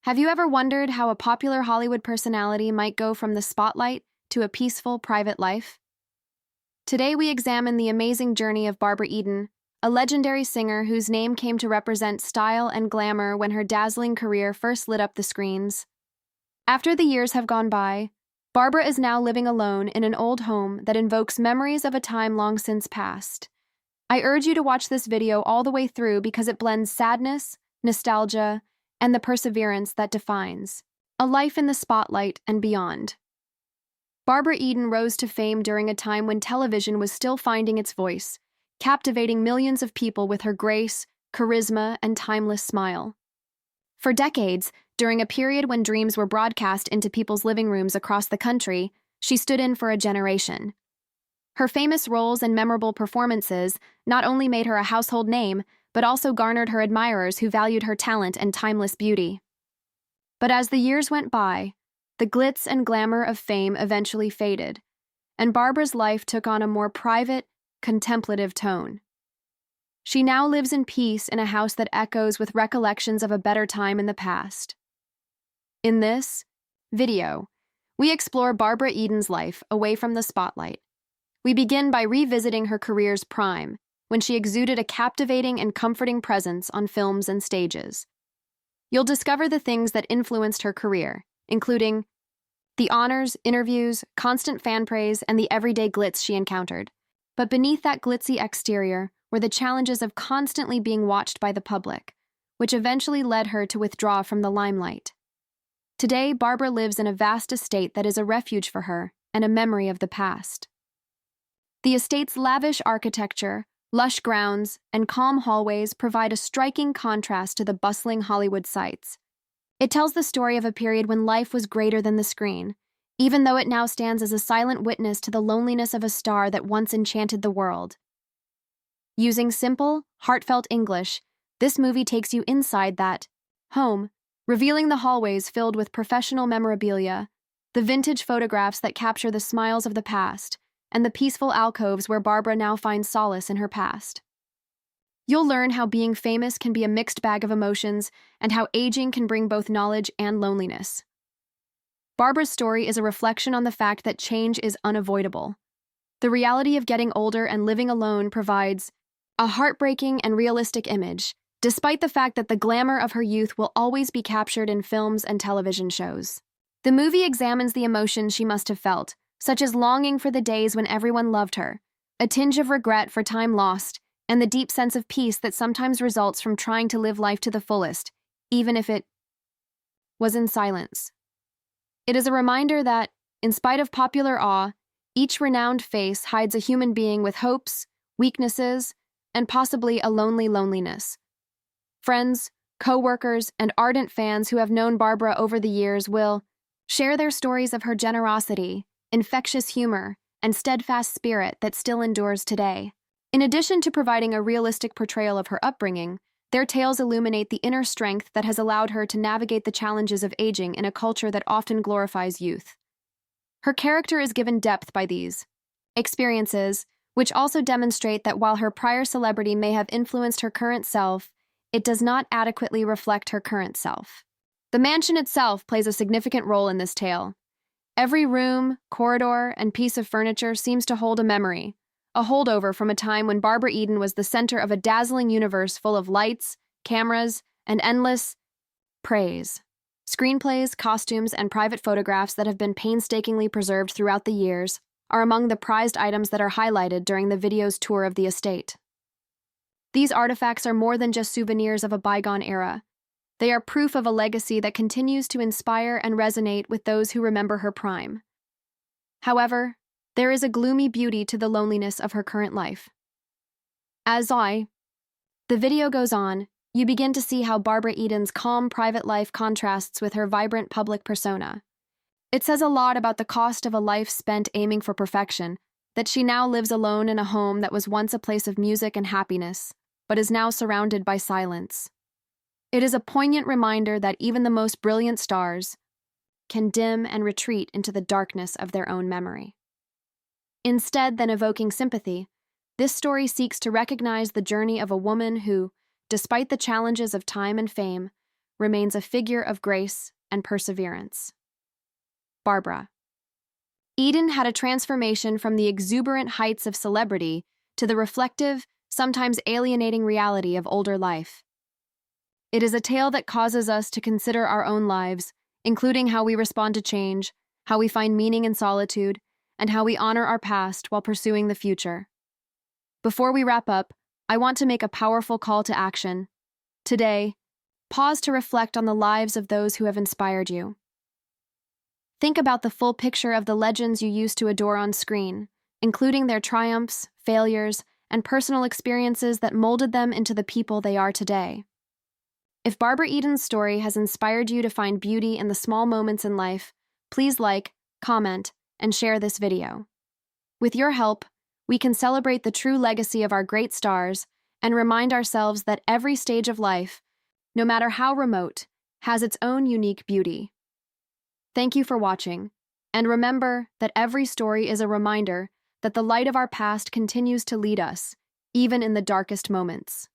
Have you ever wondered how a popular Hollywood personality might go from the spotlight to a peaceful, private life? Today we examine the amazing journey of Barbara Eden, a legendary singer whose name came to represent style and glamour when her dazzling career first lit up the screens. After the years have gone by, Barbara is now living alone in an old home that invokes memories of a time long since past. I urge you to watch this video all the way through because it blends sadness, nostalgia, and the perseverance that defines a life in the spotlight and beyond. Barbara Eden rose to fame during a time when television was still finding its voice, captivating millions of people with her grace, charisma, and timeless smile. For decades, during a period when dreams were broadcast into people's living rooms across the country, she stood in for a generation. Her famous roles and memorable performances not only made her a household name, but also garnered her admirers who valued her talent and timeless beauty. But as the years went by, the glitz and glamour of fame eventually faded, and Barbara's life took on a more private, contemplative tone. She now lives in peace in a house that echoes with recollections of a better time in the past. In this video, we explore Barbara Eden's life away from the spotlight. We begin by revisiting her career's prime, when she exuded a captivating and comforting presence on films and stages. You'll discover the things that influenced her career, including the honors, interviews, constant fan praise, and the everyday glitz she encountered. But beneath that glitzy exterior were the challenges of constantly being watched by the public, which eventually led her to withdraw from the limelight. Today, Barbara lives in a vast estate that is a refuge for her and a memory of the past. The estate's lavish architecture, lush grounds, and calm hallways provide a striking contrast to the bustling Hollywood sights. It tells the story of a period when life was greater than the screen, even though it now stands as a silent witness to the loneliness of a star that once enchanted the world. Using simple, heartfelt English, this movie takes you inside that home, revealing the hallways filled with professional memorabilia, the vintage photographs that capture the smiles of the past, and the peaceful alcoves where Barbara now finds solace in her past. You'll learn how being famous can be a mixed bag of emotions and how aging can bring both knowledge and loneliness. Barbara's story is a reflection on the fact that change is unavoidable. The reality of getting older and living alone provides a heartbreaking and realistic image, despite the fact that the glamour of her youth will always be captured in films and television shows. The movie examines the emotions she must have felt, such as longing for the days when everyone loved her, a tinge of regret for time lost, and the deep sense of peace that sometimes results from trying to live life to the fullest, even if it was in silence. It is a reminder that, in spite of popular awe, each renowned face hides a human being with hopes, weaknesses, and possibly a lonely loneliness. Friends, co-workers, and ardent fans who have known Barbara over the years will share their stories of her generosity, infectious humor, and steadfast spirit that still endures today. In addition to providing a realistic portrayal of her upbringing, their tales illuminate the inner strength that has allowed her to navigate the challenges of aging in a culture that often glorifies youth. Her character is given depth by these experiences, which also demonstrate that while her prior celebrity may have influenced her current self, it does not adequately reflect her current self. The mansion itself plays a significant role in this tale. Every room, corridor, and piece of furniture seems to hold a memory, a holdover from a time when Barbara Eden was the center of a dazzling universe full of lights, cameras, and endless praise. Screenplays, costumes, and private photographs that have been painstakingly preserved throughout the years are among the prized items that are highlighted during the video's tour of the estate. These artifacts are more than just souvenirs of a bygone era. They are proof of a legacy that continues to inspire and resonate with those who remember her prime. However, there is a gloomy beauty to the loneliness of her current life. The video goes on, you begin to see how Barbara Eden's calm private life contrasts with her vibrant public persona. It says a lot about the cost of a life spent aiming for perfection, that she now lives alone in a home that was once a place of music and happiness, but is now surrounded by silence. It is a poignant reminder that even the most brilliant stars can dim and retreat into the darkness of their own memory. Instead than evoking sympathy, this story seeks to recognize the journey of a woman who, despite the challenges of time and fame, remains a figure of grace and perseverance. Barbara. Eden had a transformation from the exuberant heights of celebrity to the reflective, sometimes alienating reality of older life. It is a tale that causes us to consider our own lives, including how we respond to change, how we find meaning in solitude, and how we honor our past while pursuing the future. Before we wrap up, I want to make a powerful call to action. Today, pause to reflect on the lives of those who have inspired you. Think about the full picture of the legends you used to adore on screen, including their triumphs, failures, and personal experiences that molded them into the people they are today. If Barbara Eden's story has inspired you to find beauty in the small moments in life, please like, comment, and share this video. With your help, we can celebrate the true legacy of our great stars and remind ourselves that every stage of life, no matter how remote, has its own unique beauty. Thank you for watching, and remember that every story is a reminder that the light of our past continues to lead us, even in the darkest moments.